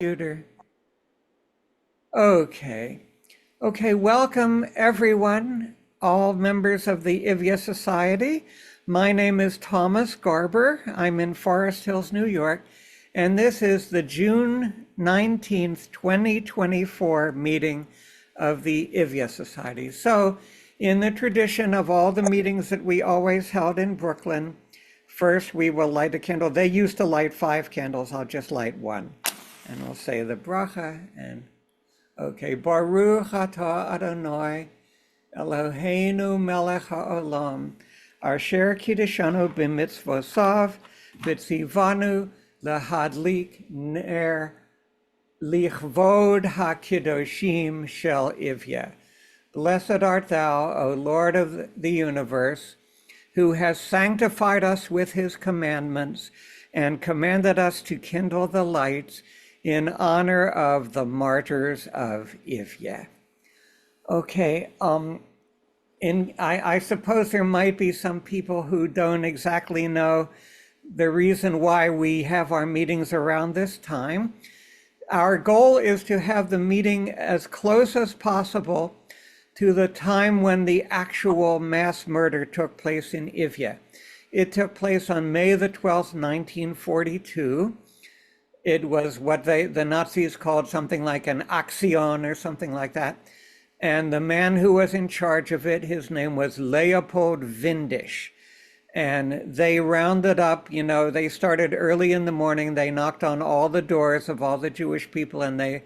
Computer. Okay. Okay, welcome everyone, all members of the Ivye Society. My name is Thomas Garber. I'm in Forest Hills, New York, and this is the June 19th, 2024 meeting of the Ivye Society. So, in the tradition of all the meetings that we always held in Brooklyn, first we will light a candle. They used to light 5 candles. I'll just light one. And we'll say the bracha and okay. Baruch atah Adonai Eloheinu melech haolam asher kiddushanu b'mitzvosav v'tzivanu lahadlik ner lichvod hakiddoshim shel Ivye. Blessed art thou, O Lord of the universe, who has sanctified us with his commandments and commanded us to kindle the lights in honor of the martyrs of Ivye. Okay, I suppose there might be some people who don't exactly know the reason why we have our meetings around this time. Our goal is to have the meeting as close as possible to the time when the actual mass murder took place in Ivye. It took place on May the 12th, 1942. It was what the Nazis called something like an Aktion or something like that. And the man who was in charge of it, his name was Leopold Windisch. And they rounded up, they started early in the morning. They knocked on all the doors of all the Jewish people and they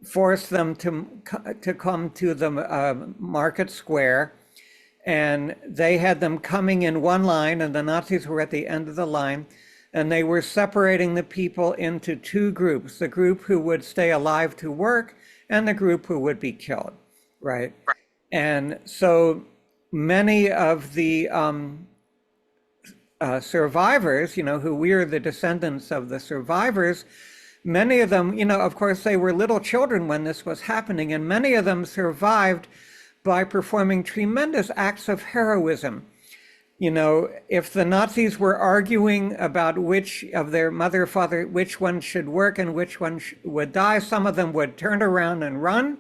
forced them to come to the market square. And they had them coming in one line and the Nazis were at the end of the line. And they were separating the people into 2 groups, the group who would stay alive to work and the group who would be killed, right? And so many of the survivors, who we are the descendants of the survivors, many of them, of course, they were little children when this was happening, and many of them survived by performing tremendous acts of heroism. If the Nazis were arguing about which of their mother or father, which one should work and which one would die, some of them would turn around and run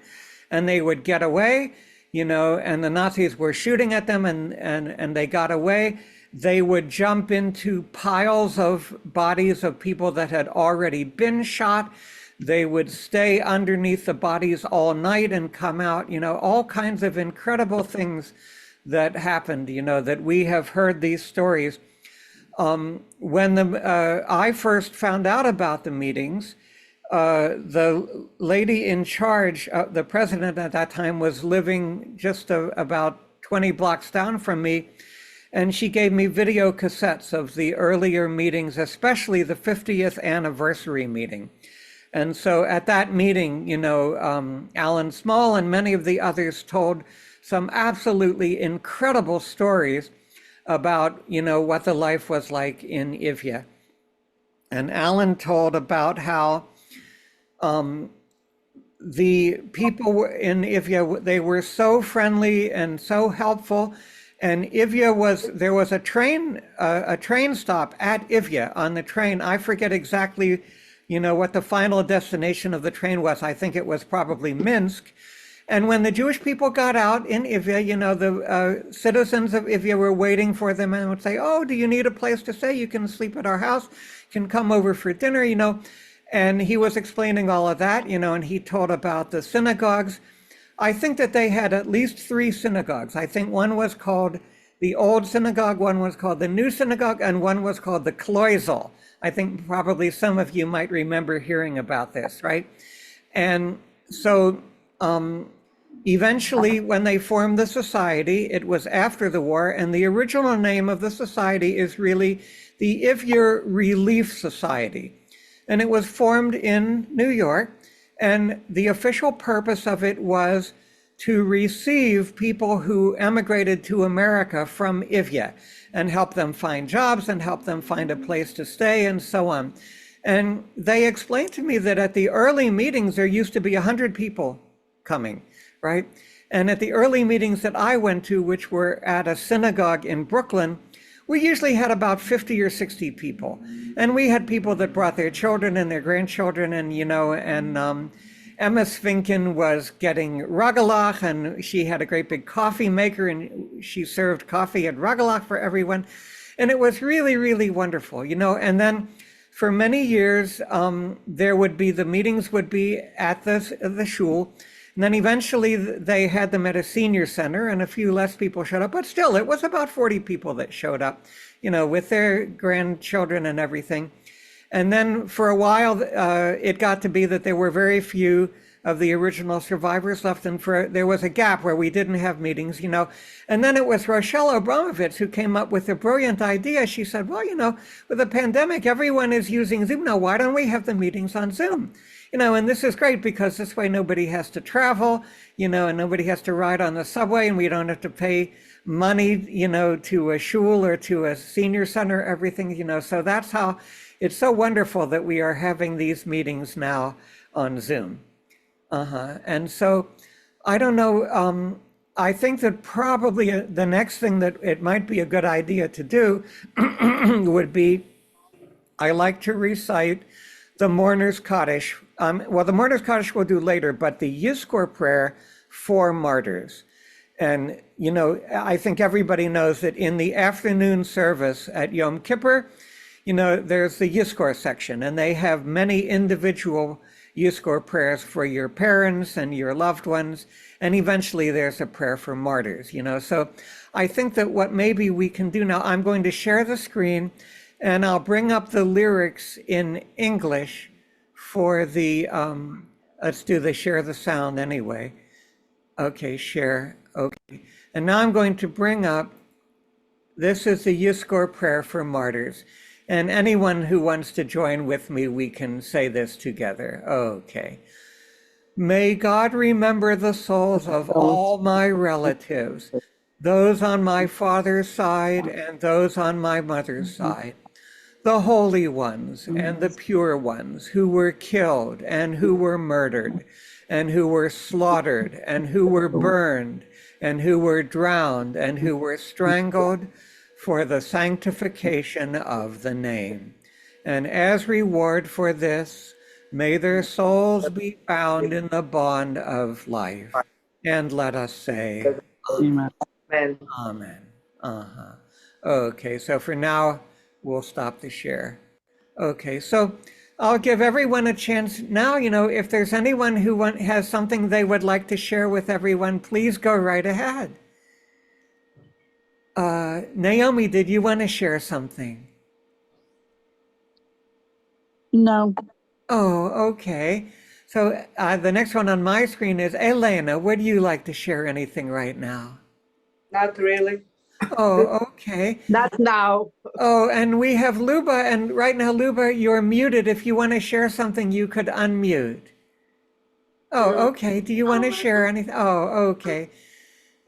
and they would get away, and the Nazis were shooting at them and they got away. They would jump into piles of bodies of people that had already been shot. They would stay underneath the bodies all night and come out, all kinds of incredible things that happened, that we have heard these stories. When I first found out about the meetings, the lady in charge, the president at that time, was living just about 20 blocks down from me, and she gave me video cassettes of the earlier meetings, especially the 50th anniversary meeting. And so at that meeting, Alan Small and many of the others told some absolutely incredible stories about, what the life was like in Ivye. And Alan told about how the people in Ivye, they were so friendly and so helpful. And there was a train stop at Ivye on the train. I forget exactly, what the final destination of the train was. I think it was probably Minsk. And when the Jewish people got out in Ivye, the citizens of Ivye were waiting for them and would say, oh, do you need a place to stay? You can sleep at our house, you can come over for dinner, And he was explaining all of that, and he told about the synagogues. I think that they had at least 3 synagogues. I think one was called the Old Synagogue, one was called the New Synagogue, and one was called the Kloisel. I think probably some of you might remember hearing about this, right? And so, eventually, when they formed the society, it was after the war, and the original name of the society is really the Ivye Relief Society. And it was formed in New York, and the official purpose of it was to receive people who emigrated to America from Ivye and help them find jobs and help them find a place to stay and so on. And they explained to me that at the early meetings, there used to be 100 people coming, right? And at the early meetings that I went to, which were at a synagogue in Brooklyn, we usually had about 50 or 60 people. And we had people that brought their children and their grandchildren, and, Emma Svinken was getting Rugelach, and she had a great big coffee maker, and she served coffee at Rugelach for everyone. And it was really, really wonderful, and then for many years, the meetings would be at the shul. And then eventually they had them at a senior center, and a few less people showed up, but still it was about 40 people that showed up, with their grandchildren and everything. And then for a while, it got to be that there were very few of the original survivors left, and there was a gap where we didn't have meetings, And then it was Rochelle Abramovitz who came up with a brilliant idea. She said, well, with the pandemic, everyone is using Zoom now. Why don't we have the meetings on Zoom? And this is great because this way nobody has to travel, and nobody has to ride on the subway, and we don't have to pay money, to a shul or to a senior center, everything, So that's how it's so wonderful that we are having these meetings now on Zoom. And so I don't know, I think that probably the next thing that it might be a good idea to do would be, I like to recite the Mourner's Kaddish. Well, the Mourner's Kaddish we'll do later, but the Yizkor prayer for martyrs. And, I think everybody knows that in the afternoon service at Yom Kippur, there's the Yizkor section, and they have many individual Yizkor prayers for your parents and your loved ones, and eventually there's a prayer for martyrs, So I think that what maybe we can do now, I'm going to share the screen, and I'll bring up the lyrics in English for the, let's do the share the sound anyway. Okay, share, okay. And now I'm going to bring up, this is the Yizkor prayer for martyrs. And anyone who wants to join with me, we can say this together. Okay. May God remember the souls of all my relatives, those on my father's side and those on my mother's side, the holy ones and the pure ones who were killed and who were murdered and who were slaughtered and who were burned and who were drowned and who were strangled for the sanctification of the name. And as reward for this, may their souls be bound in the bond of life. And let us say, Amen. Amen. Okay, so for now, we'll stop the share. Okay, so I'll give everyone a chance now. If there's anyone who has something they would like to share with everyone, please go right ahead. Naomi, did you want to share something? No. Oh, okay. So the next one on my screen is Elena. Would you like to share anything right now? Not really. Oh, okay. Not now. Oh, and we have Luba, and right now, Luba, you're muted. If you want to share something, you could unmute. Oh, okay. Do you want to share anything? Oh, okay.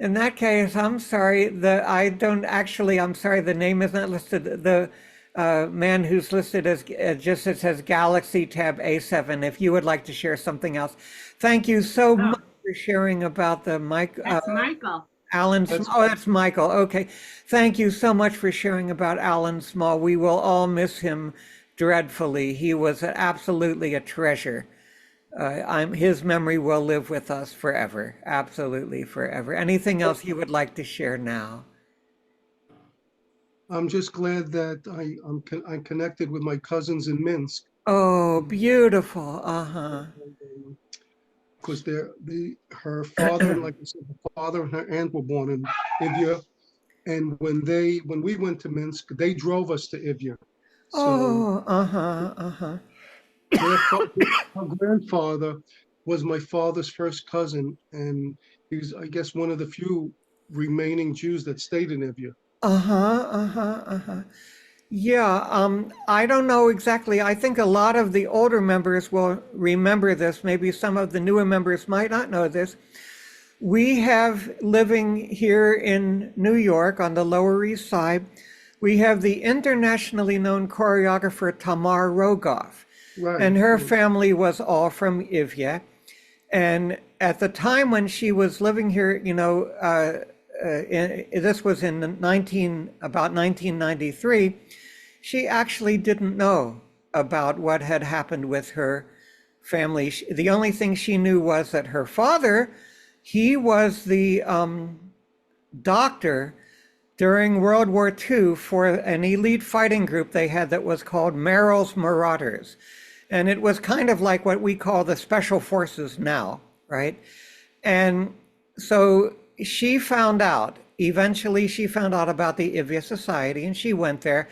In that case, I'm sorry, I'm sorry, the name is not listed. The man who's listed as just it says Galaxy tab A7, if you would like to share something else. Thank you so much for sharing about the mic. That's Michael. Alan Small. Oh, that's Michael. Okay. Thank you so much for sharing about Alan Small. We will all miss him dreadfully. He was absolutely a treasure. His memory will live with us forever. Absolutely forever. Anything else you would like to share now? I'm just glad that I'm connected with my cousins in Minsk. Oh, beautiful. Because her father, like I said, her father and her aunt were born in Ivye, and when we went to Minsk, they drove us to Ivye. So, her grandfather was my father's first cousin, and he was, I guess, one of the few remaining Jews that stayed in Ivye. Yeah, I don't know exactly. I think a lot of the older members will remember this. Maybe some of the newer members might not know this. We have, living here in New York on the Lower East Side, we have the internationally known choreographer Tamar Rogoff. Right. And her family was all from Ivye. And at the time when she was living here, this was in about 1993, she actually didn't know about what had happened with her family. The only thing she knew was that her father, he was the doctor during World War II for an elite fighting group they had that was called Merrill's Marauders. And it was kind of like what we call the Special Forces now, right? And so she found out, eventually she found out about the Ivye Society, and she went there.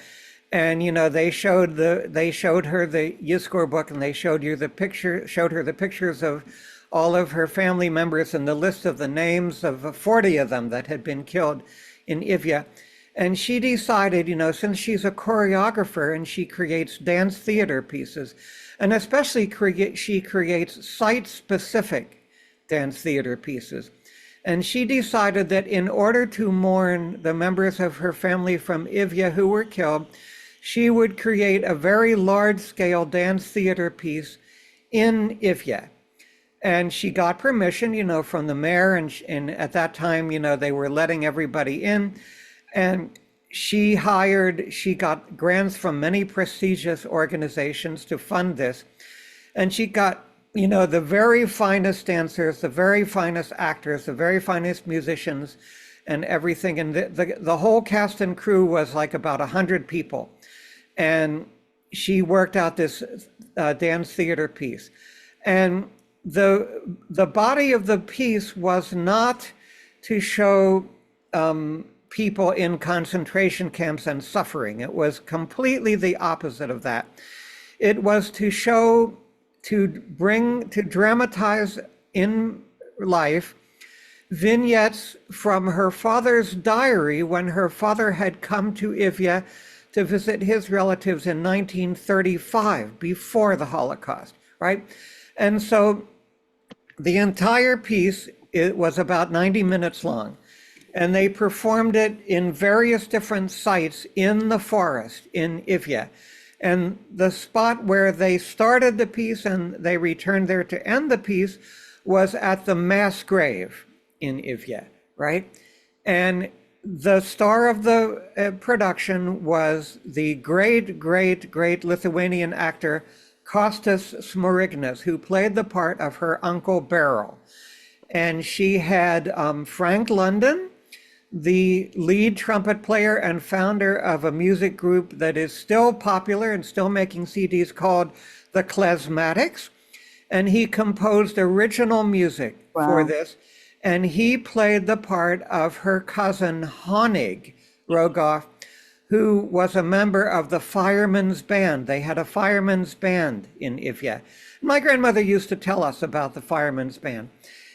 And they showed her the Yizkor book, and they showed her the pictures of all of her family members and the list of the names of 40 of them that had been killed in Ivye. And she decided, since she's a choreographer and she creates dance theater pieces, and especially she creates site-specific dance theater pieces. And she decided that in order to mourn the members of her family from Ivye who were killed, she would create a very large-scale dance theater piece in Ivye. And she got permission, from the mayor, and at that time, they were letting everybody in. And she got grants from many prestigious organizations to fund this. And she got, the very finest dancers, the very finest actors, the very finest musicians, and everything. And the whole cast and crew was like about 100 people. And she worked out this dance theater piece. And the body of the piece was not to show people in concentration camps and suffering. It was completely the opposite of that. It was to show, to dramatize in life vignettes from her father's diary when her father had come to Ivye to visit his relatives in 1935, before the Holocaust, right? And so the entire piece, it was about 90 minutes long, and they performed it in various different sites in the forest in Ivye. And the spot where they started the piece and they returned there to end the piece was at the mass grave in Ivye, right? And the star of the production was the great, great, great Lithuanian actor Kostas Smorignas, who played the part of her uncle Beryl. And she had Frank London, the lead trumpet player and founder of a music group that is still popular and still making CDs called the Klezmatics. And he composed original music for this. And he played the part of her cousin Honig Rogoff, who was a member of the firemen's band. They had a firemen's band in Ivye. My grandmother used to tell us about the firemen's band.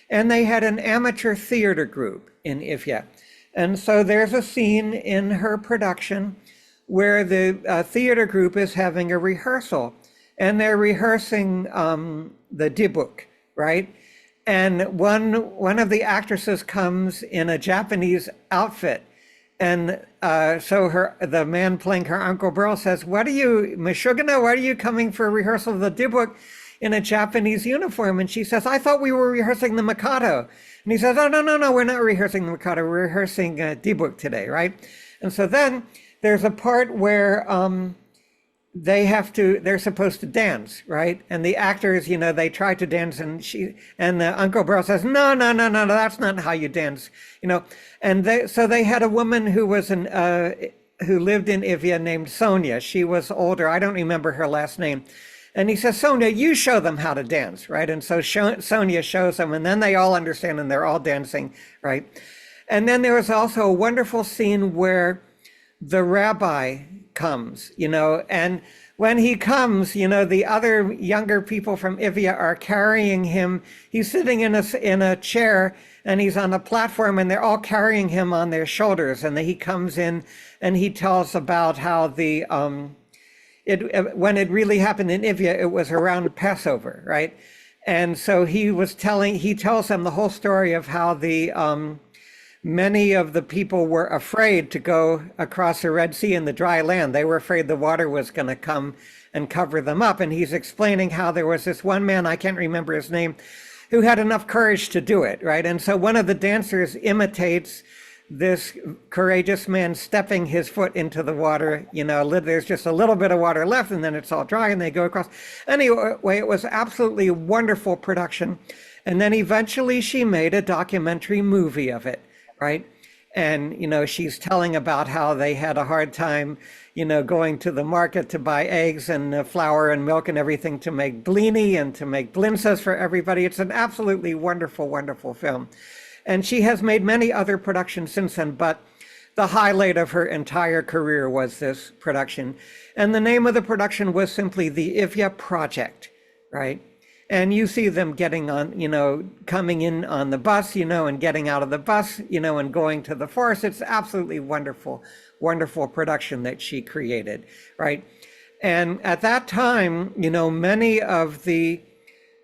And they had an amateur theater group in Ivye. And so there's a scene in her production where the theater group is having a rehearsal. And they're rehearsing the dibuk, right? And one of the actresses comes in a Japanese outfit. And so the man playing her Uncle Beryl says, Meshugana, why are you coming for a rehearsal of the dibuk in a Japanese uniform? And she says, I thought we were rehearsing the Mikado. And he says, oh, no, we're not rehearsing the Mikado, we're rehearsing dibuk today, right? And so then there's a part where they're supposed to dance, right? And the actors, they try to dance, and Uncle Beryl says, no, that's not how you dance, And so they had a woman who was who lived in Ivye named Sonia. She was older. I don't remember her last name. And he says, Sonia, you show them how to dance, right? And so Sonia shows them, and then they all understand, and they're all dancing, right? And then there was also a wonderful scene where the rabbi comes, and when he comes, the other younger people from Ivye are carrying him. He's sitting in a chair, and he's on a platform, and they're all carrying him on their shoulders. And then he comes in, and he tells about how when it really happened in Ivye, it was around Passover, right? And so he tells them the whole story of how many of the people were afraid to go across the Red Sea in the dry land. They were afraid the water was going to come and cover them up. And he's explaining how there was this one man, I can't remember his name, who had enough courage to do it, right? And so one of the dancers imitates this courageous man stepping his foot into the water. There's just a little bit of water left and then it's all dry and they go across. Anyway, it was absolutely a wonderful production. And then eventually she made a documentary movie of it, right? And, she's telling about how they had a hard time, going to the market to buy eggs and flour and milk and everything to make blini and to make blintzas for everybody. It's an absolutely wonderful, wonderful film. And she has made many other productions since then, but the highlight of her entire career was this production. And the name of the production was simply the Ivye Project, right? And you see them getting on, coming in on the bus, and getting out of the bus, and going to the forest. It's absolutely wonderful, wonderful production that she created, right? And at that time, many of the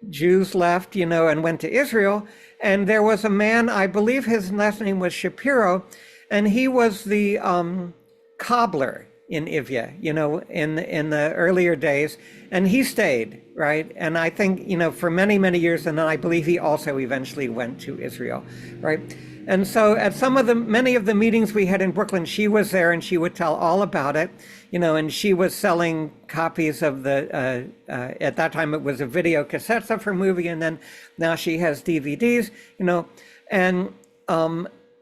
Jews left, and went to Israel. And there was a man, I believe his last name was Shapiro, and he was the cobbler in Ivye, in the earlier days, and he stayed, right? And I think, for many, many years, and then I believe he also eventually went to Israel, right? And so at many of the meetings we had in Brooklyn, she was there and she would tell all about it, and she was selling copies of at that time it was a video cassettes of her movie, and then now she has DVDs, and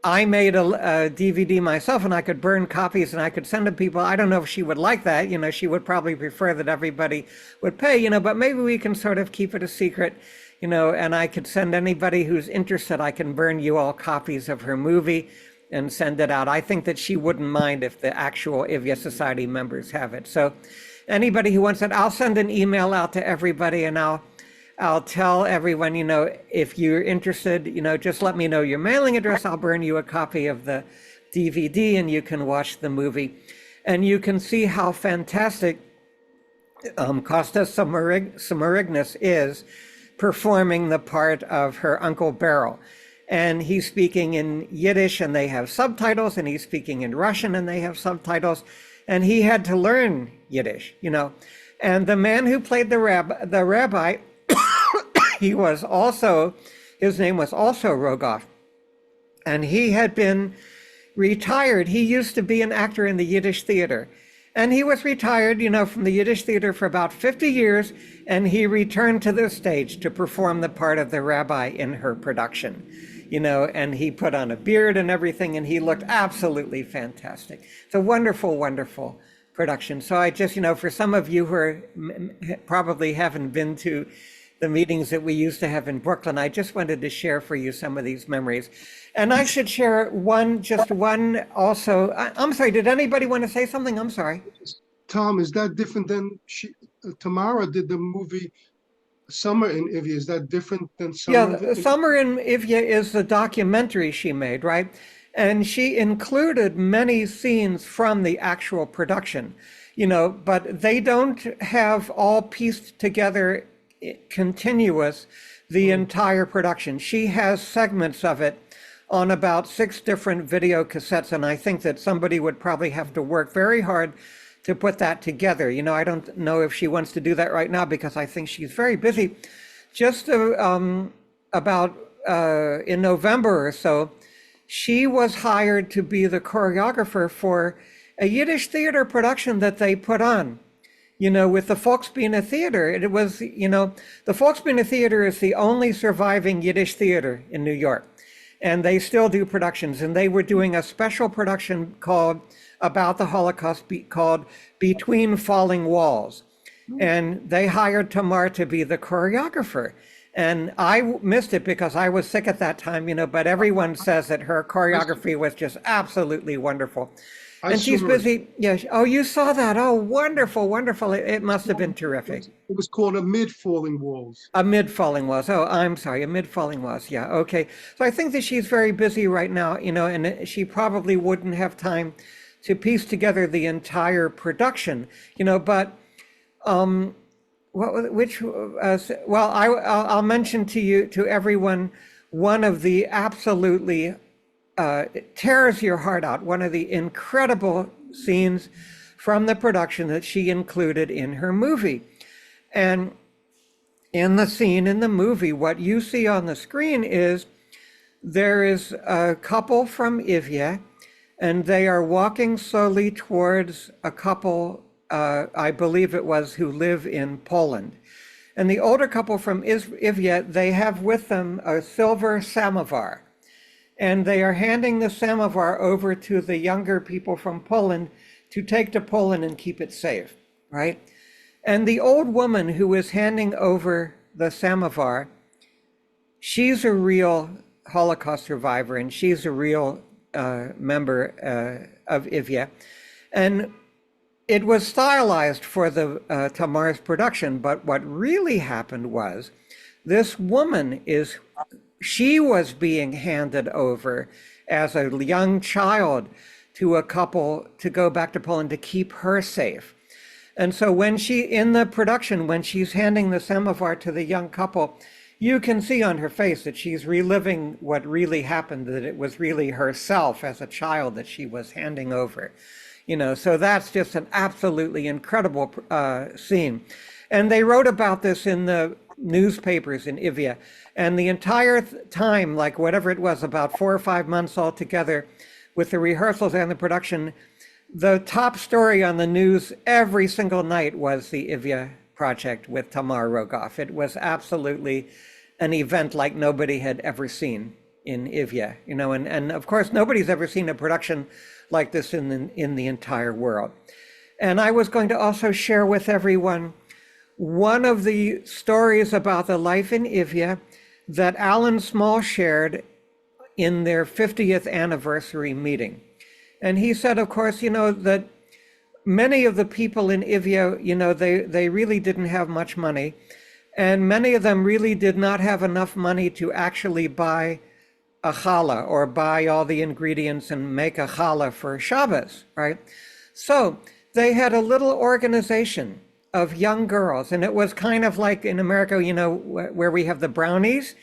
I made a DVD myself and I could burn copies and I could send to people. I don't know if she would like that, she would probably prefer that everybody would pay, but maybe we can sort of keep it a secret, and I could send anybody who's interested, I can burn you all copies of her movie and send it out. I think that she wouldn't mind if the actual Ivye Society members have it. So anybody who wants it, I'll send an email out to everybody and I'll tell everyone, if you're interested, just let me know your mailing address. I'll burn you a copy of the DVD and you can watch the movie. And you can see how fantastic Kostas Samarignas is performing the part of her Uncle Beryl. And he's speaking in Yiddish and they have subtitles, and he's speaking in Russian and they have subtitles. And he had to learn Yiddish, And the man who played the rabbi, his name was also Rogoff. And he had been retired. He used to be an actor in the Yiddish theater. And he was retired, from the Yiddish theater for about 50 years. And he returned to the stage to perform the part of the rabbi in her production, and he put on a beard and everything, and he looked absolutely fantastic. It's a wonderful, wonderful production. So I just, for some of you who probably haven't been to the meetings that we used to have in Brooklyn, I just wanted to share for you some of these memories. And I should share one also. I'm sorry, did anybody want to say something? I'm sorry. Tom, is that different than Tamara did the movie Summer in Ivye? Is that different than Summer? Yeah, Summer in Ivye is the documentary she made, right? And she included many scenes from the actual production, but they don't have all pieced together continuous the entire production. She has segments of it on about 6 different video cassettes, and I think that somebody would probably have to work very hard to put that together. I don't know if she wants to do that right now because I think she's very busy. Just about in November or so, she was hired to be the choreographer for a Yiddish theater production that they put on, with the Volksbühne Theater. It was, the Volksbühne Theater is the only surviving Yiddish theater in New York. And they still do productions. And they were doing a special production about the Holocaust called Between Falling Walls. And they hired Tamar to be the choreographer. And I missed it because I was sick at that time, but everyone says that her choreography was just absolutely wonderful. And she's busy. Yeah. Oh, you saw that. Oh, wonderful, wonderful. It must have been terrific. It was called Amid Falling Walls. Amid Falling Walls. Oh, I'm sorry. Amid Falling Walls. Yeah. Okay. So I think that she's very busy right now, and she probably wouldn't have time to piece together the entire production, but I'll mention to everyone one of the absolutely it tears your heart out, one of the incredible scenes from the production that she included in her movie. And in the scene in the movie, what you see on the screen is there is a couple from Ivye, and they are walking slowly towards a couple, I believe it was, who live in Poland. And the older couple from Ivye, they have with them a silver samovar. And they are handing the samovar over to the younger people from Poland to take to Poland and keep it safe, right? And the old woman who is handing over the samovar, she's a real Holocaust survivor, and she's a real member of Ivye. And it was stylized for the Tamar's production, but what really happened was this woman she was being handed over as a young child to a couple to go back to Poland to keep her safe. And so when in the production, when she's handing the samovar to the young couple, you can see on her face that she's reliving what really happened, that it was really herself as a child that she was handing over. So that's just an absolutely incredible scene. And they wrote about this in the newspapers in Ivye. And the entire time, like whatever it was, about 4 or 5 months altogether, with the rehearsals and the production, the top story on the news every single night was the Ivye project with Tamar Rogoff. It was absolutely an event like nobody had ever seen in Ivye, and of course nobody's ever seen a production like this in the entire world. And I was going to also share with everyone one of the stories about the life in Ivye that Alan Small shared in their 50th anniversary meeting. And he said, of course, that many of the people in Ivye, they really didn't have much money. And many of them really did not have enough money to actually buy a challah or buy all the ingredients and make a challah for Shabbos, right? So they had a little organization of young girls, and it was kind of like in America, where we have the brownies.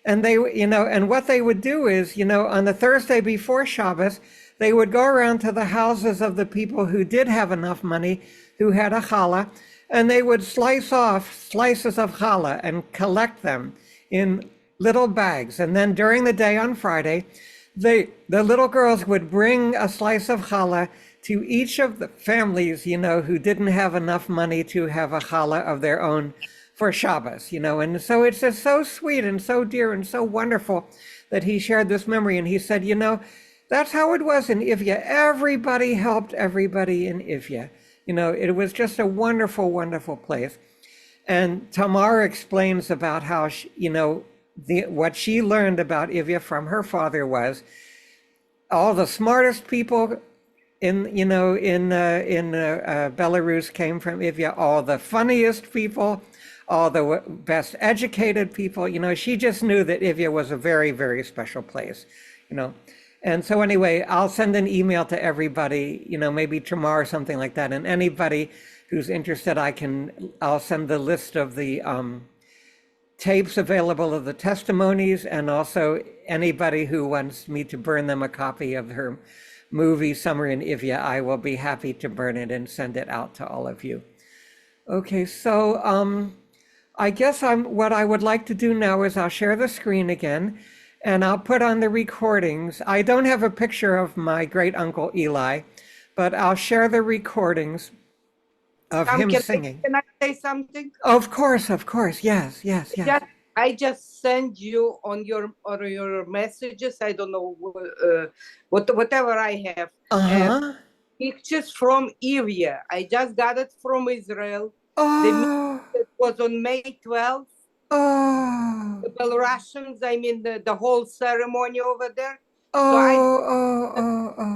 And they, and what they would do is, on the Thursday before Shabbos, they would go around to the houses of the people who did have enough money, who had a challah, and they would slice off slices of challah and collect them in little bags. And then during the day on Friday, the little girls would bring a slice of challah to each of the families, who didn't have enough money to have a challah of their own for Shabbos, and so it's just so sweet and so dear and so wonderful that he shared this memory. And he said, that's how it was in Ivye. Everybody helped everybody in Ivye. It was just a wonderful, wonderful place. And Tamar explains about how, what she learned about Ivye from her father was all the smartest people in Belarus came from Ivye, all the funniest people, all the best educated people. She just knew that Ivye was a very, very special place, And so anyway, I'll send an email to everybody, maybe tomorrow or something like that. And anybody who's interested, I'll send the list of the tapes available of the testimonies, and also anybody who wants me to burn them a copy of her movie, Summer in Ivye, I will be happy to burn it and send it out to all of you. Okay, so I guess what I would like to do now is I'll share the screen again, and I'll put on the recordings. I don't have a picture of my great uncle Eli, but I'll share the recordings of him singing. Can I say something? Of course, yes. I just send you on your messages. I don't know whatever I have. Pictures from Ivye. I just got it from Israel. It was on May 12th. The Belarusians, the whole ceremony over there. So I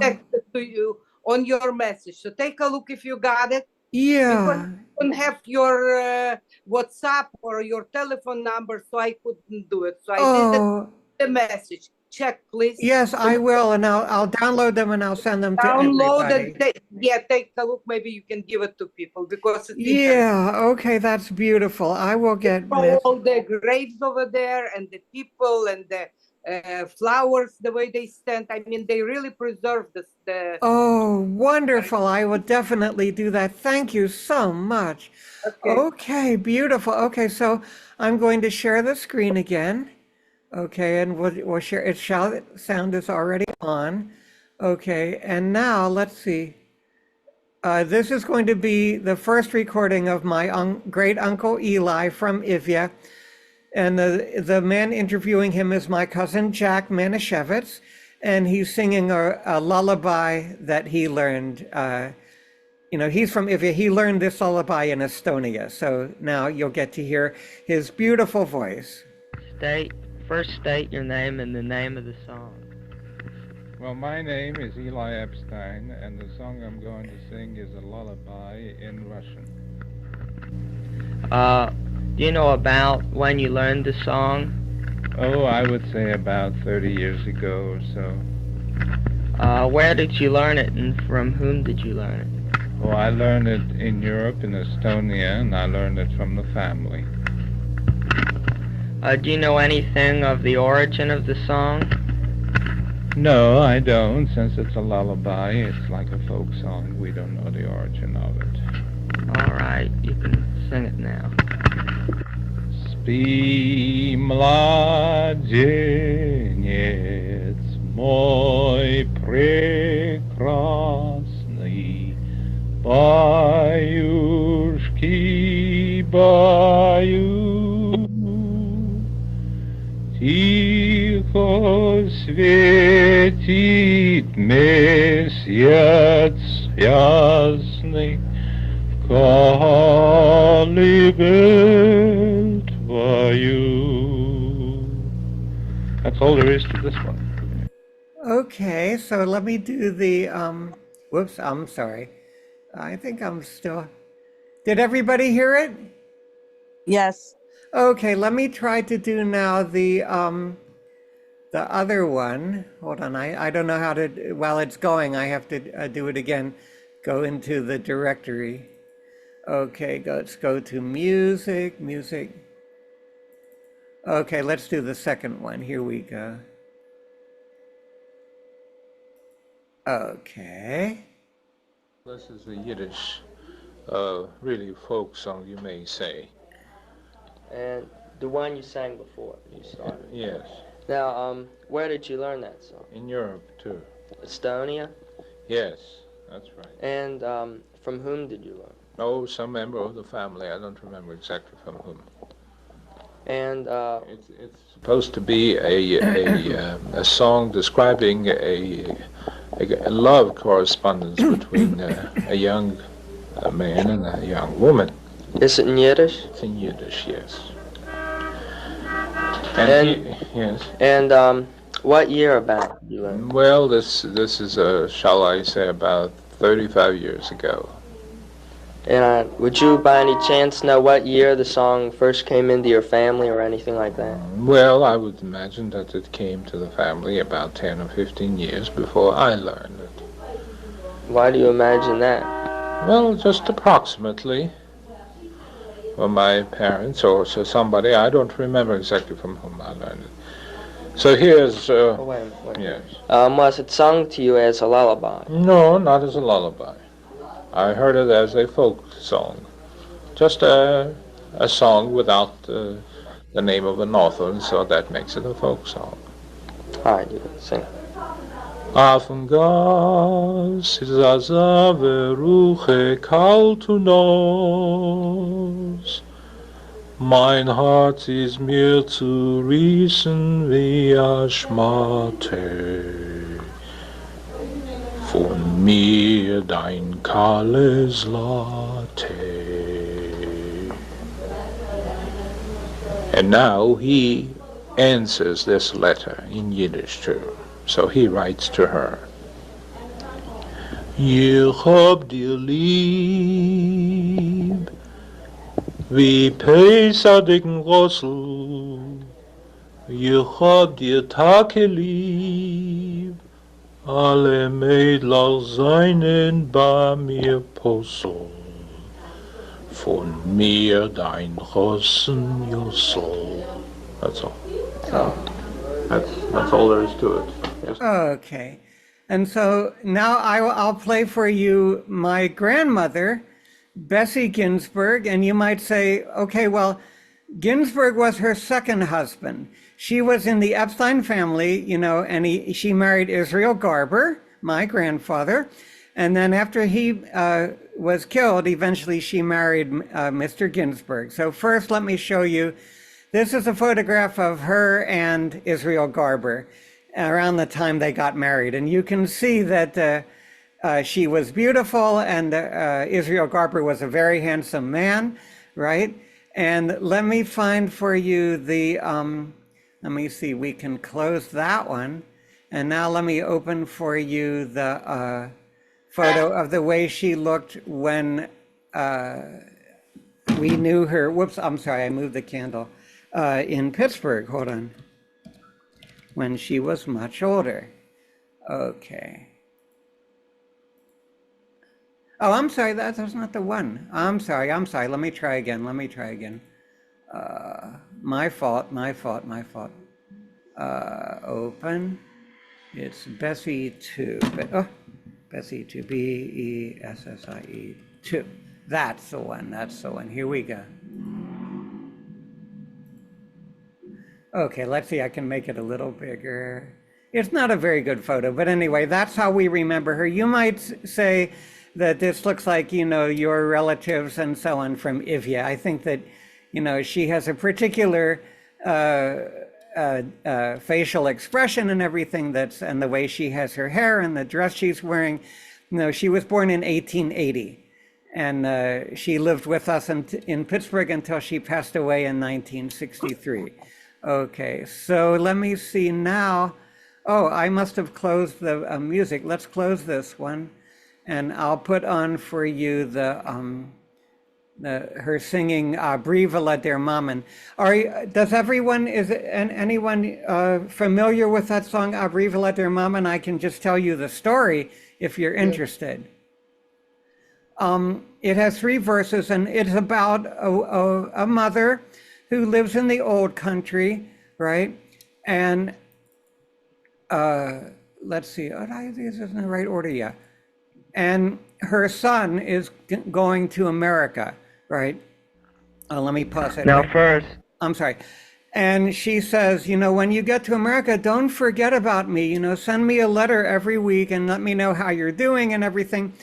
texted to you on your message. So take a look if you got it. Yeah. You don't have your WhatsApp or your telephone number, so I couldn't do it. So I did the message. Check, please. Yes, I will, and I'll download them and I'll send them to everybody. Take a look. Maybe you can give it to people because it's okay, that's beautiful. I will get all the graves over there and the people and the flowers, the way they stand. They really preserve this. Wonderful. I will definitely do that. Thank you so much. Okay, beautiful. Okay, so I'm going to share the screen again. Okay, and we'll share. Its sound is already on. Okay, and now let's see. This is going to be the first recording of my great uncle Eli from Ivye. And the man interviewing him is my cousin Jack Manischewitz, and he's singing a lullaby that he learned. He's from Ivye. He learned this lullaby in Estonia. So now you'll get to hear his beautiful voice. First state your name and the name of the song. Well, my name is Elias Epstein, and the song I'm going to sing is a lullaby in Russian. Do you know about when you learned the song? Oh, I would say about 30 years ago or so. Where did you learn it, and from whom did you learn it? Oh, I learned it in Europe, in Estonia, and I learned it from the family. Do you know anything of the origin of the song? No, I don't. Since it's a lullaby, it's like a folk song. We don't know the origin of it. All right, you can sing it now. Спи, младенец мой прекрасный, баюшки баю, тихо светит месяц ясный, колыбель твою. That's all there is to this one. Okay, so let me do the, whoops, I'm sorry. I think I'm still, did everybody hear it? Yes. Okay, let me try to do now the other one. Hold on, I don't know how to, while it's going, I have to do it again. Go into the directory. Okay, let's go to music. Okay, let's do the second one. Here we go. Okay. This is a Yiddish, really folk song, you may say. And the one you sang before you started. Yes. Now, where did you learn that song? In Europe, too. Estonia? Yes, that's right. And from whom did you learn? Oh, some member of the family. I don't remember exactly from whom. And It's supposed to be a song describing a love correspondence between a young man and a young woman. is it in Yiddish? It's in Yiddish, yes. Yes. And what year about did you learn? Well, this is shall I say, about 35 years ago. And would you by any chance know what year the song first came into your family or anything like that? Well, I would imagine that it came to the family about 10 or 15 years before I learned it. Why do you imagine that? Well, just approximately. Well, my parents or somebody, I don't remember exactly from whom I learned it. So here's... Oh, wait a minute. Yes. Was it sung to you as a lullaby? No, not as a lullaby. I heard it as a folk song. Just a song without the name of an author, and so that makes it a folk song. All right, you can sing it. Afgas zaza veruche kaltunos. Mein Herz ist mir zu riesen wie Aschmate. Von mir dein kahles Latte. And now he answers this letter in Yiddish too. So he writes to her. Ich hab dir lieb, wie Pesadigen Rossel. Ich hab dir Tage lieb, alle Mädler seinen bei mir Possel. Von mir dein Rossen Jossel. That's all. Oh. That's all there is to it. Okay. And so now I'll play for you my grandmother, Bessie Ginsberg, and you might say, okay, well, Ginsberg was her second husband. She was in the Epstein family, and she married Israel Garber, my grandfather. And then after he was killed, eventually she married Mr. Ginsberg. So first, let me show you. This is a photograph of her and Israel Garber around the time they got married. And you can see that she was beautiful, and Israel Garber was a very handsome man, right? And let me find for you the, let me see, we can close that one. And now let me open for you the photo of the way she looked when we knew her. Whoops, I'm sorry, I moved the candle. In Pittsburgh, hold on. When she was much older. Okay. Oh, I'm sorry, that's not the one. I'm sorry. Let me try again. My fault. Open. It's Bessie 2. Bessie 2, Bessie 2. That's the one. Here we go. Okay, let's see, I can make it a little bigger. It's not a very good photo, but anyway, that's how we remember her. You might say that this looks like, your relatives and so on from Ivye. I think that, she has a particular facial expression and everything and the way she has her hair and the dress she's wearing. She was born in 1880, and she lived with us in Pittsburgh until she passed away in 1963. Okay, so let me see now. Oh, I must have closed the music. Let's close this one. And I'll put on for you her singing Brivala der Mammen. Does everyone, anyone familiar with that song, Brivala der Mammen? I can just tell you the story if you're interested. It has 3 verses, and it's about a mother who lives in the old country, right? And let's see, this isn't the right order yet. And her son is going to America, right? Let me pause it. Now first. I'm sorry. And she says, when you get to America, don't forget about me. Send me a letter every week and let me know how you're doing and everything.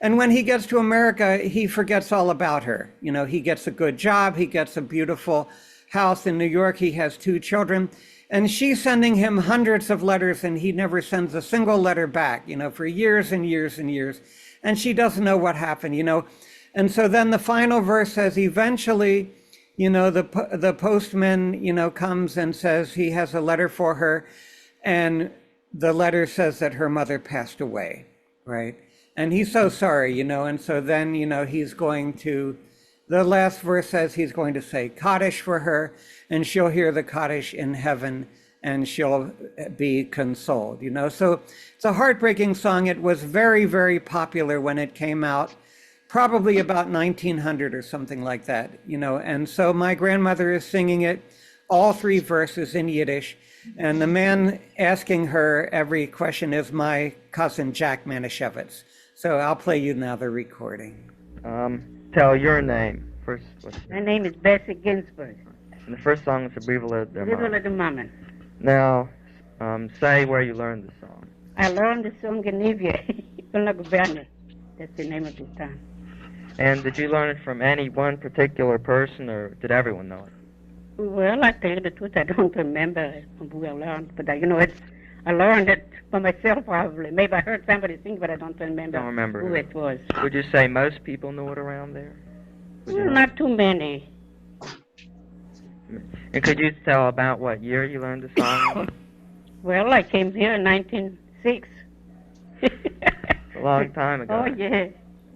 And when he gets to America, he forgets all about her. He gets a good job. He gets a beautiful house in New York. He has 2 children. And she's sending him hundreds of letters, and he never sends a single letter back, for years and years and years. And she doesn't know what happened, And so then the final verse says, eventually, the postman, comes and says he has a letter for her. And the letter says that her mother passed away, right? And he's so sorry, and so then, he's going to, the last verse says he's going to say Kaddish for her, and she'll hear the Kaddish in heaven, and she'll be consoled, So it's a heartbreaking song. It was very, very popular when it came out, probably about 1900 or something like that, And so my grandmother is singing it, all 3 verses in Yiddish. And the man asking her every question is my cousin, Jack Manischewitz. So I'll play you now the recording. Tell your name first. My name is Bessie Ginsberg. And the first song is Brivala der Mammen. Brivala der Mammen. Now, say where you learned the song. I learned the song in Ivye. That's the name of the town. And did you learn it from any one particular person, or did everyone know it? Well, I tell you the truth, I don't remember who I learned, but I learned it for myself probably. Maybe I heard somebody sing, but I don't remember who it was. Would you say most people knew it around there? Well, not too many. And could you tell about what year you learned the song? Well, I came here in 1906. A long time ago. Oh, yeah.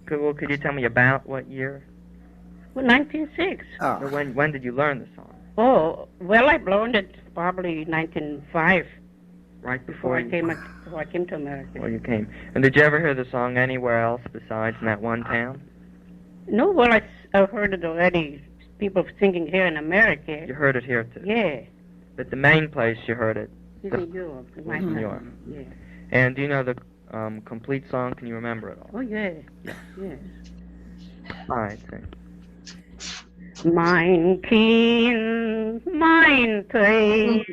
Could you tell me about what year? Well, 1906. Oh. Or when did you learn the song? Oh, well, I learned it probably 1905. Right before I came to America. Before you came. And did you ever hear the song anywhere else besides in that one town? No, well, I've heard it already. People singing here in America. You heard it here too? Yeah. But the main place you heard it? It's in Europe. Was in Europe. Yeah. And do you know the complete song? Can you remember it all? Oh, yeah. Yes. All right, sing. Mein Kind, mein Tracht,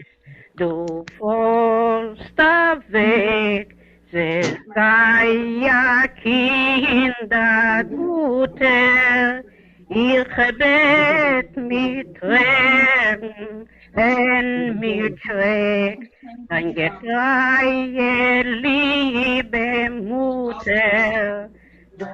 du forster Weg, se sei ja Kinder Mutter, ich bet mit Tränen, wenn mit Schreck, dein Getreie, liebe Mutter, du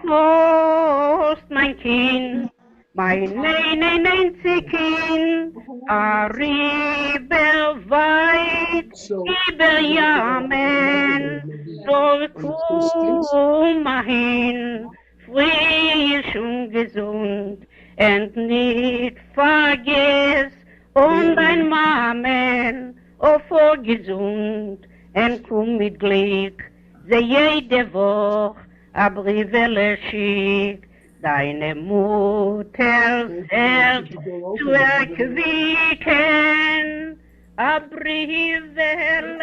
forst mein Kind, mein einzig Kind, a Riber weit, über Jamen, soll kommen hin, frisch und gesund, und nicht vergiss, und dein Mamen, oh vor gesund, und komm mit Glück, se jede Woche, a Brivele schick, deine Mutters Herz zu erquicken, a Brivele,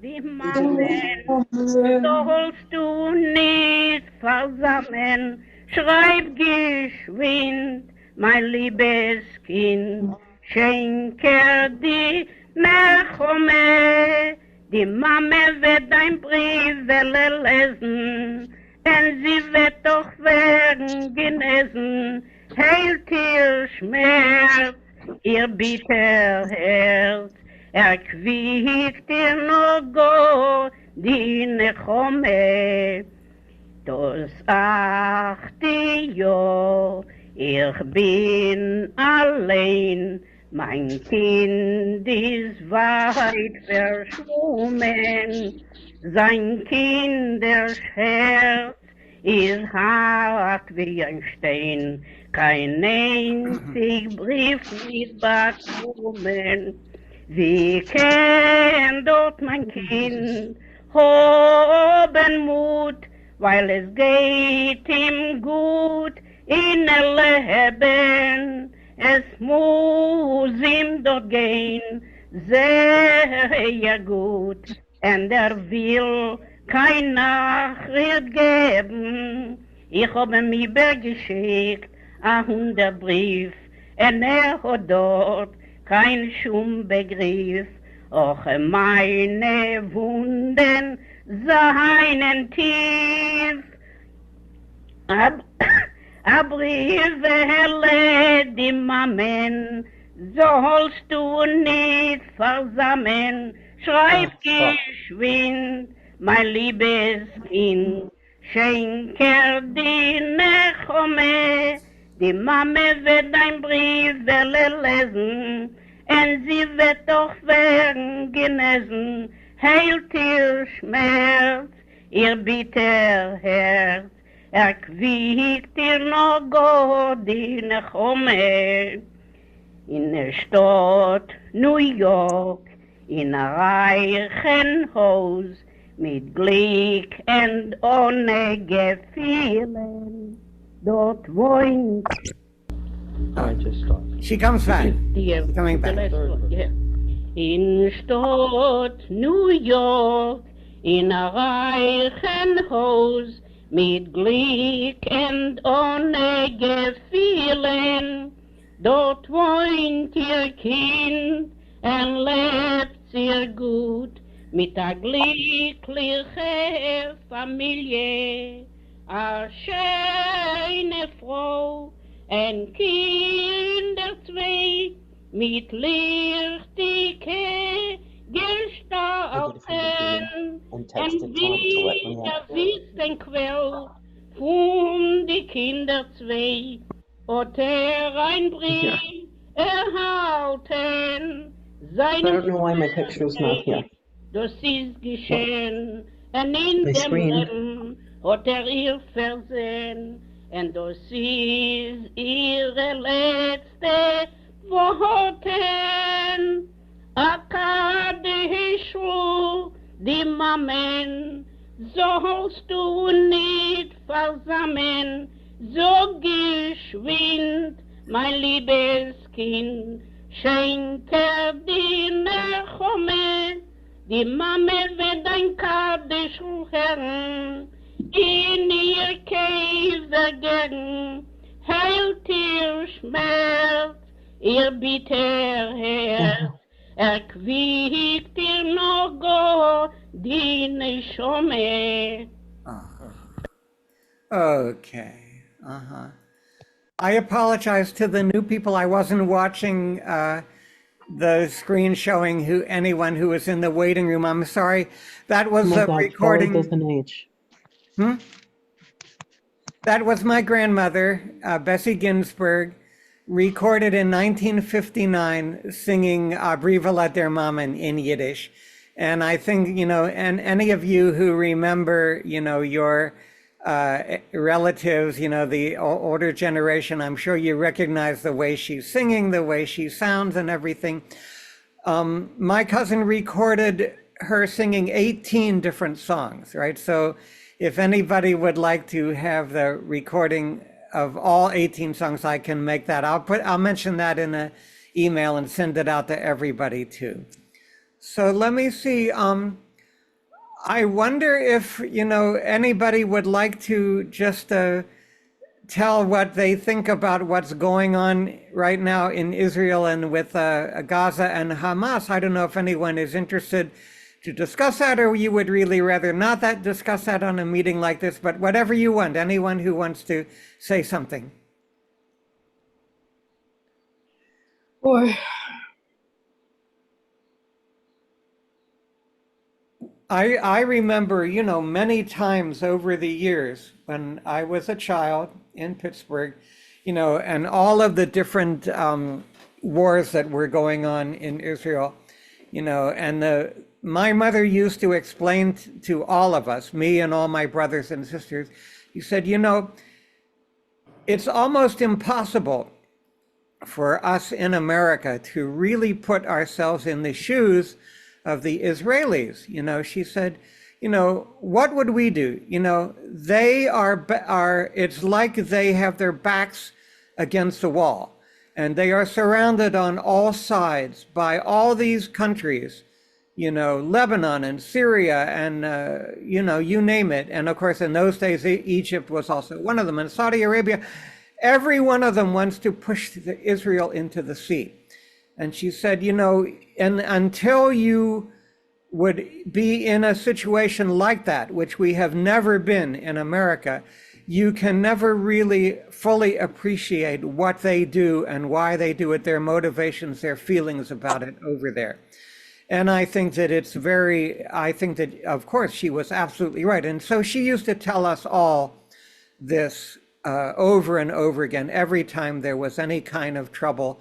die Mamen, sollst du nicht versammeln, schreib geschwind, mein liebes Kind, schenke die Nachome, die Mama wird dein Brivele lesen, und sie wird doch werden genesen, heilt ihr Schmerz, ihr bitter Herz, erquickt ihr nur go die Nechome. Das 8. Jahr, ich bin allein, mein Kind ist weit verschwommen, sein Kinderherz ist hart wie ein Stein, kein einzig Brief nicht bekommen. Wie kann dort mein Kind haben Mut, weil es geht ihm gut in der Leben. Es muss ihm dort gehen, sehr gut, und will kein Nachricht geben. Ich habe mir übergeschickt, 100 Brief, und hat dort kein Schumbegriff. Och meine Wunden seien tief, Brivele, die Mamen, sollst du nicht versammeln, schreib geschwind, mein liebes Kind, schenke die Nechome, die Mama wird dein Brivele lesen, und sie wird doch werden genesen, heilt ihr Schmerz, ihr bitter Herz, erquickt ihr noch Gott die Nechome. In der Stadt New York, in a reichen Haus, mit Glück und ohne Gefühlen, dort wohnt. I just stopped. She comes back. Dear, Coming the back. last one, yeah. In Stadt New York, in a reichen Haus, mit Glück und ohne Gefühlen, dort wohnt ihr Kind und lebt sehr gut, mit a glückliche Familie, a schöne Frau, und Kinder zwei, mit lichtige Gestalten, und wieder wisst den Quell von die Kinder zwei, hat ein Brief erhalten, I don't know why my picture is not here. Das ist geschehen, und in My dem screen. Leben hat ihr versehen, und das ist ihre letzte Worten. Akadischu, die Mamen, sollst du nicht versammeln, so geschwind, mein liebes Kind, schenke die Nechome, die Mame wird ein Kadischu hören, in ihr Käse gern, Hail tears melt, bitter hair, quick till no go, din shome. Okay. I apologize to the new people. I wasn't watching the screen showing anyone who was in the waiting room. I'm sorry. That was Oh my a God, recording. Flora doesn't age. That was my grandmother, Bessie Ginsberg, recorded in 1959, singing Briva der Mama in Yiddish. And I think, and any of you who remember, your relatives, the older generation, I'm sure you recognize the way she's singing, the way she sounds and everything. My cousin recorded her singing 18 different songs, right? So if anybody would like to have the recording of all 18 songs, I can make that. I'll mention that in an email and send it out to everybody too. So let me see. I wonder if, anybody would like to just tell what they think about what's going on right now in Israel and with Gaza and Hamas. I don't know if anyone is interested to discuss that, or you would really rather not discuss that on a meeting like this, but whatever you want, anyone who wants to say something. Boy. I remember, many times over the years when I was a child in Pittsburgh, and all of the different wars that were going on in Israel, and my mother used to explain to all of us, me and all my brothers and sisters, he said, it's almost impossible for us in America to really put ourselves in the shoes of the Israelis. She said, what would we do? They are, it's like they have their backs against the wall, and they are surrounded on all sides by all these countries, Lebanon and Syria and, you name it. And of course, in those days, Egypt was also one of them, and Saudi Arabia. Every one of them wants to push Israel into the sea. And she said, and until you would be in a situation like that, which we have never been in America, you can never really fully appreciate what they do and why they do it, their motivations, their feelings about it over there. And I think that of course, she was absolutely right. And so she used to tell us all this over and over again, every time there was any kind of trouble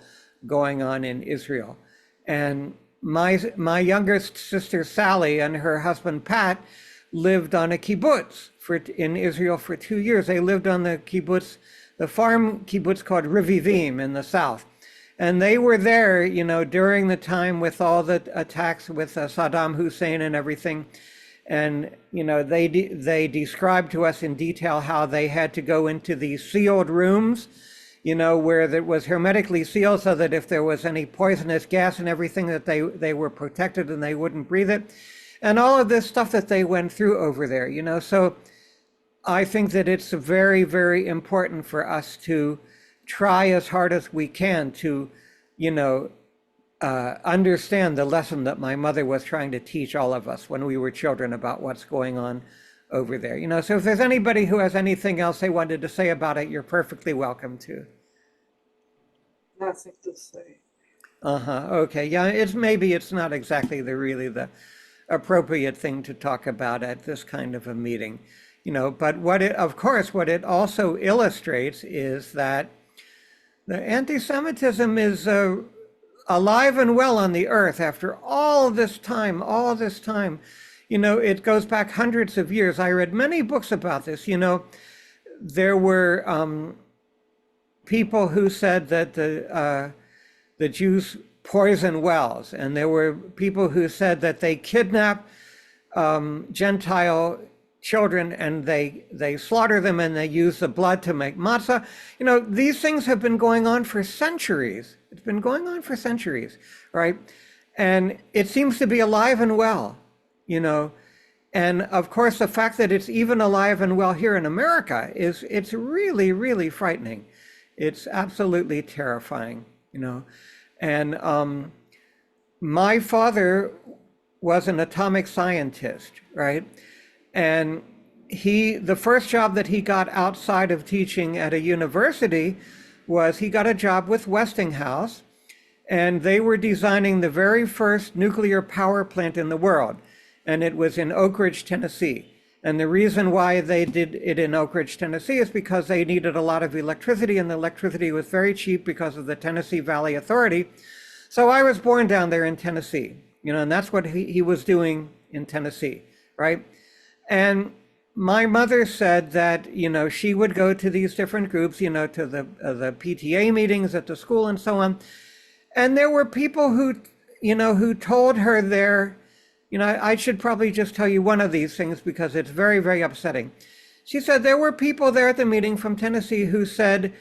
going on in Israel. And my youngest sister, Sally, and her husband, Pat, lived on a kibbutz in Israel for 2 years. They lived on the kibbutz, the farm kibbutz called Revivim in the south. And they were there, during the time with all the attacks with Saddam Hussein and everything. And, they described to us in detail how they had to go into these sealed rooms, where it was hermetically sealed so that if there was any poisonous gas and everything, that they were protected and they wouldn't breathe it. And all of this stuff that they went through over there, So I think that it's very, very important for us to try as hard as we can to, understand the lesson that my mother was trying to teach all of us when we were children about what's going on over there. So if there's anybody who has anything else they wanted to say about it, you're perfectly welcome to. Nothing to say. Okay. Yeah, maybe it's not exactly the appropriate thing to talk about at this kind of a meeting, but what it also illustrates is that the anti-Semitism is alive and well on the earth after all this time. It goes back hundreds of years. I read many books about this. There were people who said that the Jews poison wells, and there were people who said that they kidnap Gentile children and they slaughter them and they use the blood to make matzah. These things have been going on for centuries. It's been going on for centuries, right? And it seems to be alive and well, And of course, the fact that it's even alive and well here in America it's really, really frightening. It's absolutely terrifying, And my father was an atomic scientist, right? And the first job that he got outside of teaching at a university was he got a job with Westinghouse, and they were designing the very first nuclear power plant in the world. And it was in Oak Ridge, Tennessee. And the reason why they did it in Oak Ridge, Tennessee is because they needed a lot of electricity, and the electricity was very cheap because of the Tennessee Valley Authority. So I was born down there in Tennessee, and that's what he was doing in Tennessee, right? And my mother said that, she would go to these different groups, to the PTA meetings at the school and so on. And there were people who told her I should probably just tell you one of these things because it's very, very upsetting. She said there were people there at the meeting from Tennessee who said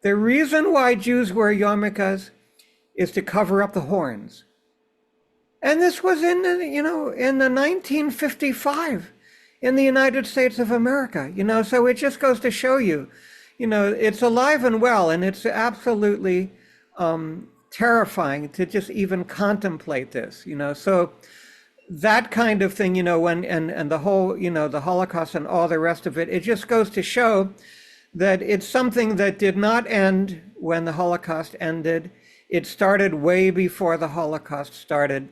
the reason why Jews wear yarmulkes is to cover up the horns. And this was in the 1955 in the United States of America, so it just goes to show you, it's alive and well, and it's absolutely terrifying to just even contemplate this, so that kind of thing, when and the whole, the Holocaust and all the rest of it, it just goes to show that it's something that did not end when the Holocaust ended. It started way before the Holocaust started,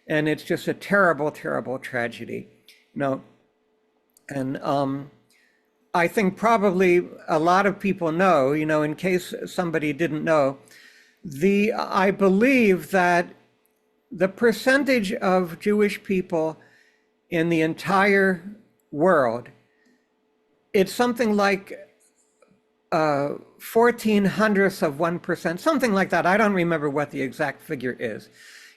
and it's just a terrible, terrible tragedy, And I think probably a lot of people know, in case somebody didn't know, I believe that the percentage of Jewish people in the entire world, it's something like 0.14%, something like that. I don't remember what the exact figure is,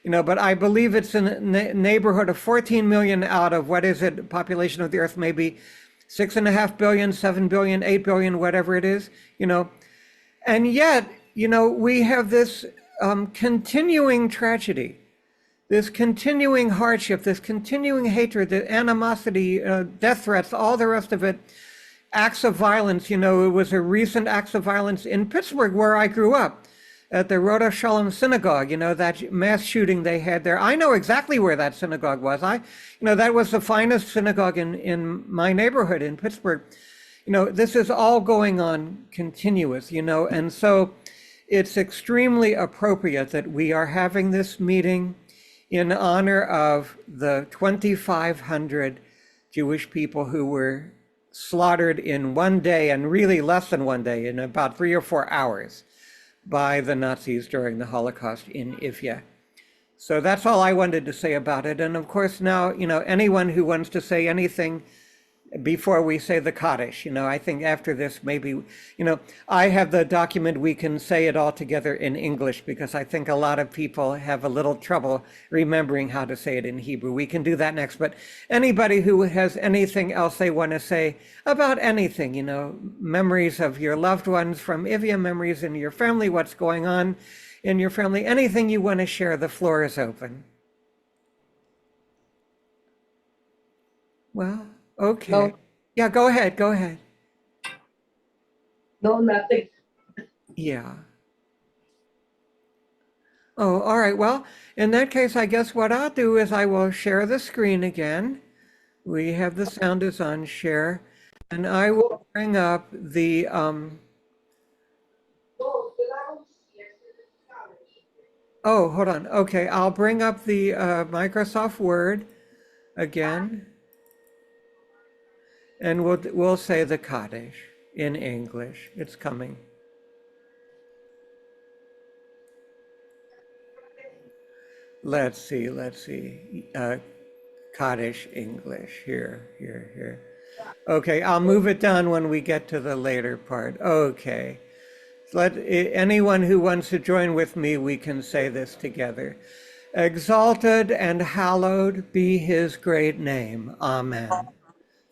but I believe it's in the neighborhood of 14 million out of, what is it, population of the earth, maybe 6.5 billion, 7 billion, 8 billion, whatever it is, And yet, we have this continuing tragedy, this continuing hardship, this continuing hatred, the animosity, death threats, all the rest of it, acts of violence. It was a recent acts of violence in Pittsburgh where I grew up at the Rhoda Shalom Synagogue, that mass shooting they had there. I know exactly where that synagogue was. That was the finest synagogue in my neighborhood in Pittsburgh. This is all going on continuous, and so it's extremely appropriate that we are having this meeting in honor of the 2,500 Jewish people who were slaughtered in one day, and really less than one day, in about 3 or 4 hours, by the Nazis during the Holocaust in Ivye. So that's all I wanted to say about it. And of course now, anyone who wants to say anything before we say the Kaddish, I think after this, maybe, I have the document, we can say it all together in English, because I think a lot of people have a little trouble remembering how to say it in Hebrew. We can do that next, but anybody who has anything else they want to say about anything, memories of your loved ones from Ivye, memories in your family, what's going on in your family, anything you want to share, the floor is open. Well, okay. No. Yeah, go ahead. No, nothing. Yeah. Oh, all right. Well, in that case, I guess what I'll do is I will share the screen again. We have the sound is on share, and I will bring up the oh, hold on. Okay, I'll bring up the Microsoft Word again. And we'll say the Kaddish in English. It's coming. Let's see. Kaddish English. Here. Okay, I'll move it down when we get to the later part. Okay. Let anyone who wants to join with me, we can say this together. Exalted and hallowed be his great name. Amen.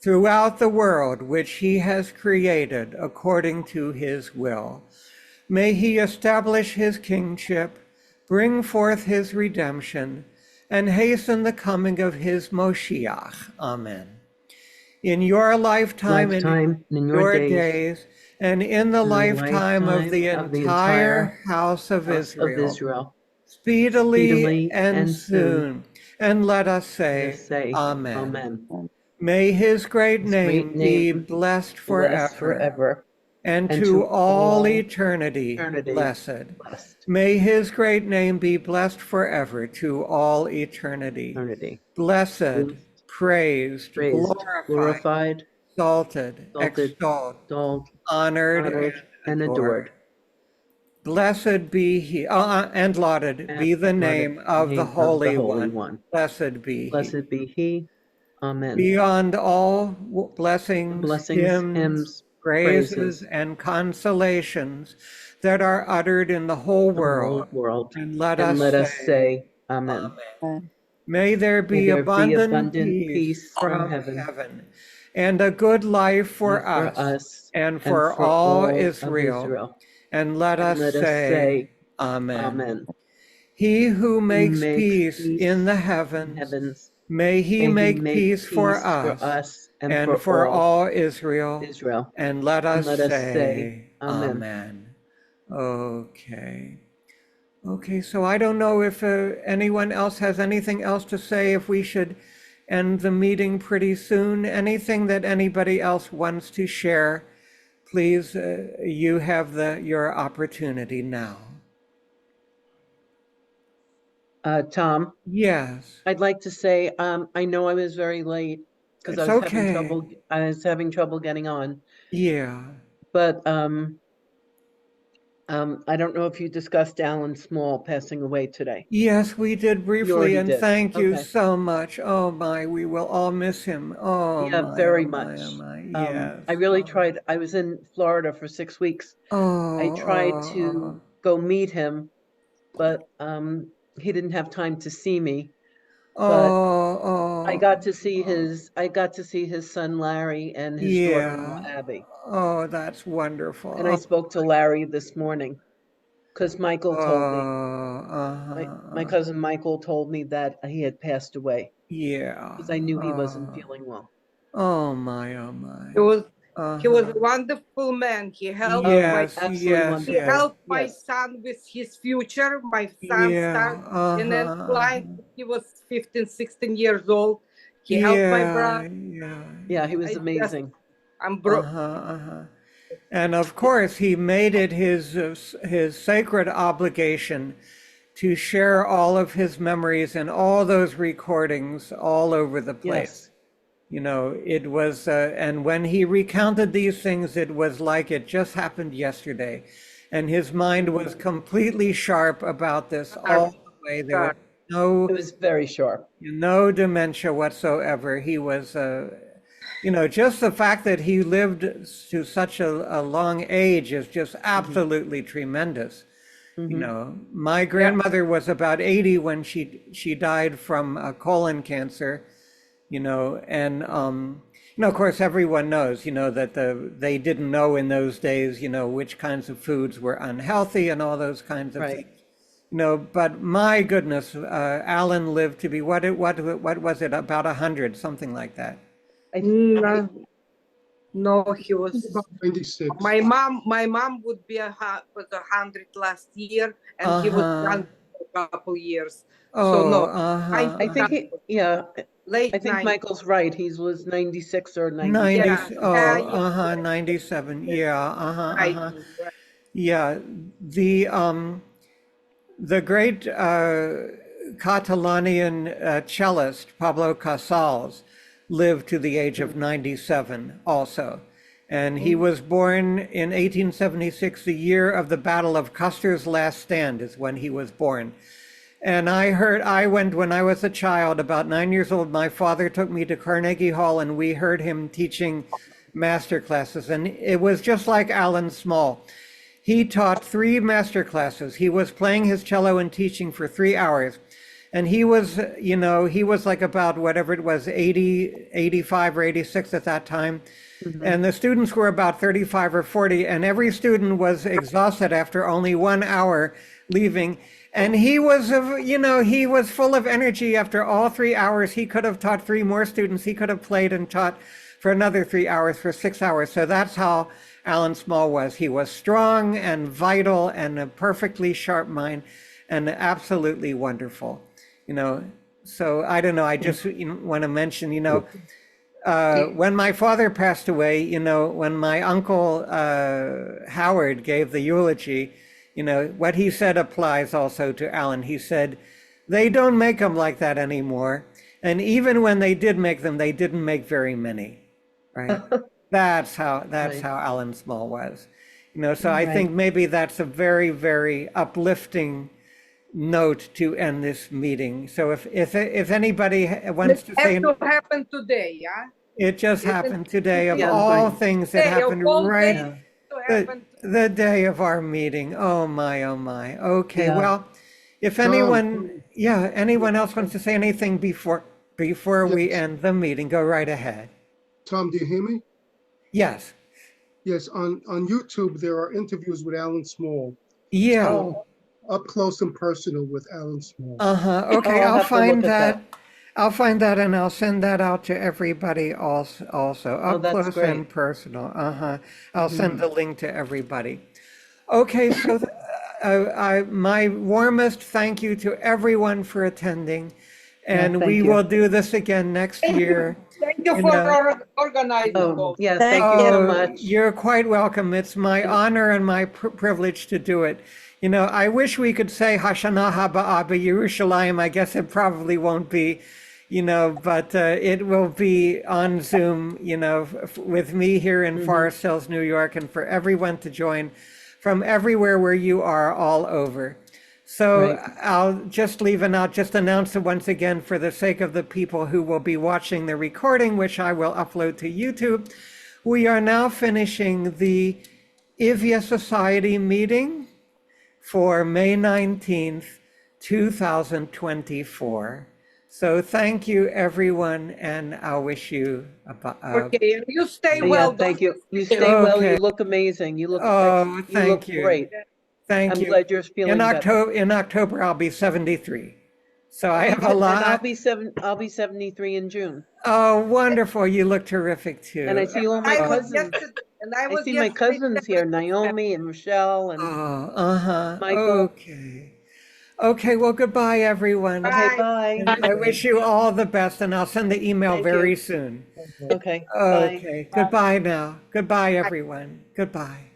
Throughout the world which he has created according to his will. May he establish his kingship, bring forth his redemption, and hasten the coming of his Moshiach. Amen. In your lifetime and in your days, and in the in the lifetime of the lifetime of the entire entire house of house of Israel, Israel, speedily speedily and and soon. And let us let say, us say, Amen. Amen. May his great His name great be name blessed blessed forever, forever, and and to to all all eternity eternity blessed. blessed. May his great name be blessed forever to all eternity. Eternity. Blessed, Blessed, praised, Praised, glorified, glorified, exalted, exalted, extolled, extolled, honored, honored, and and adored. Blessed be he, and lauded And be the lauded name of the name of the Holy Holy One. One. Blessed be he. Blessed be he. Amen. Beyond all blessings, Blessings, hymns, praises, praises, and consolations that are uttered in the whole the world. whole world. And let And us let us say, say, Amen. may there May be there be abundant abundant peace peace from from heaven heaven, and a good life for for us us and and for for all all of Israel. Israel. And let And us let us say, say, Amen. Amen. He who Who makes makes peace in the in heavens, heavens, may he may he make make peace for peace for us us and for all Israel. Israel. And let And us let us say, say, Amen. Amen. Okay. Okay, so I don't know if anyone else has anything else to say, if we should end the meeting pretty soon. Anything that anybody else wants to share, please, you have your opportunity now. Tom, Yes, I'd like to say, I know I was very late because it's I was having okay. trouble. I was having trouble getting on, Yeah. but I don't know if you discussed Alan Small passing away today. Yes, we did briefly, already and did. thank you Okay. so much. Oh my, we will all miss him. Oh Yeah, my, very oh my, much. oh my. I Yes. really tried. I was in Florida for 6 weeks. I tried to go meet him, but he didn't have time to see me. But I got to see his son Larry and his daughter-in-law yeah. Abby. Oh, that's wonderful. And I spoke to Larry this morning because Michael told me. My cousin Michael told me that he had passed away Yeah. because I knew he wasn't feeling well. Oh my, oh my. He was a wonderful man. He helped Yes, absolutely yes, wonderful. he yes. helped my Yes. son with his future. My son Yeah. started in an line. He was 15, 16 years old. He helped my brother. Yeah, he was amazing. I'm broke. And of course, he made it his sacred obligation to share all of his memories and all those recordings all over the place. Yes. You know, it was, and when he recounted these things, it was like it just happened yesterday. And his mind was completely sharp about this all the way. There was It was very sharp. no dementia whatsoever. He was, you know, just the fact that he lived to such a long age is just absolutely tremendous. You know, my grandmother was about 80 when she died from colon cancer. You know, and you know, of course, everyone knows, you know, that they didn't know in those days, you know, which kinds of foods were unhealthy and all those kinds of things. You know, but my goodness, Alan lived to be what was it, about 100, something like that. No, he was About 96. My mom would be was 100 last year, and he was young for a couple years. So no, I think late I think 90s. Michael's right. He was 96 or 97. 97. Yeah, Right. Yeah, the great Catalanian cellist Pablo Casals lived to the age of 97 also. And he was born in 1876, the year of the Battle of Custer's Last Stand is when he was born. And I went when I was a child, about 9 years old, my father took me to Carnegie Hall and we heard him teaching master classes. And it was just like Alan Small. He taught 3 master classes. He was playing his cello and teaching for 3 hours. And he was, you know, he was like about whatever it was, 80, 85 or 86 at that time. And the students were about 35 or 40, and every student was exhausted after only 1 hour leaving. And he was, you know, he was full of energy after all 3 hours. He could have taught 3 more students. He could have played and taught for another 3 hours, for 6 hours. So that's how Alan Small was. He was strong and vital and a perfectly sharp mind and absolutely wonderful, you know. So I don't know, I just want to mention, you know, when my father passed away, you know, when my uncle Howard gave the eulogy, you know, what he said applies also to Alan. He said, they don't make them like that anymore. And even when they did make them, they didn't make very many, right? That's how Alan Small was, you know. So I think maybe that's a very, very uplifting note to end this meeting. So if anybody wants to say, it has to happen today, yeah. It just happened today. Of Yeah, all right. things, it happened right Yeah. the day of our meeting. Oh my, oh my. Okay, Yeah. well, if anyone else wants to say anything before we end the meeting, go right ahead. Tom, do you hear me? Yes. Yes, on YouTube, there are interviews with Alan Small. Yeah. Oh. Up close and personal with Alan Small. Okay, I'll I'll have to find look at that. I'll find that and I'll send that out to everybody also. Up that's close great. and personal. I'll send the link to everybody. Okay, so my warmest thank you to everyone for attending. And thank we you. will do this again next year. Thank you You for know. organizing Oh, all. yes, thank you so Oh, much. you're quite welcome. It's my honor and my privilege to do it. You know, I wish we could say Hashanah Haba Yerushalayim. I guess it probably won't be, you know, but it will be on Zoom, you know, with me here in Forest Hills, New York, and for everyone to join from everywhere where you are all over. So I'll just leave and I'll just announce it once again for the sake of the people who will be watching the recording, which I will upload to YouTube. We are now finishing the Ivye Society meeting for May 19th, 2024. So thank you, everyone, and I'll wish you Okay, you stay Yeah, well. thank you. You stay Okay. well. You look amazing. You look. Oh, you look thank you. great. Thank I'm you. glad you're feeling better. In October, I'll be 73. So I have a And lot. I'll be 73 in June. Oh, wonderful. You look terrific too. And I see all my cousins. I see my cousins here, Naomi and Rochelle and Michael. Okay. Okay, well, goodbye, everyone. Okay, bye. I wish you all the best, and I'll send the email Thank very you. soon. Okay, bye. Okay, goodbye now. Goodbye, everyone. Goodbye.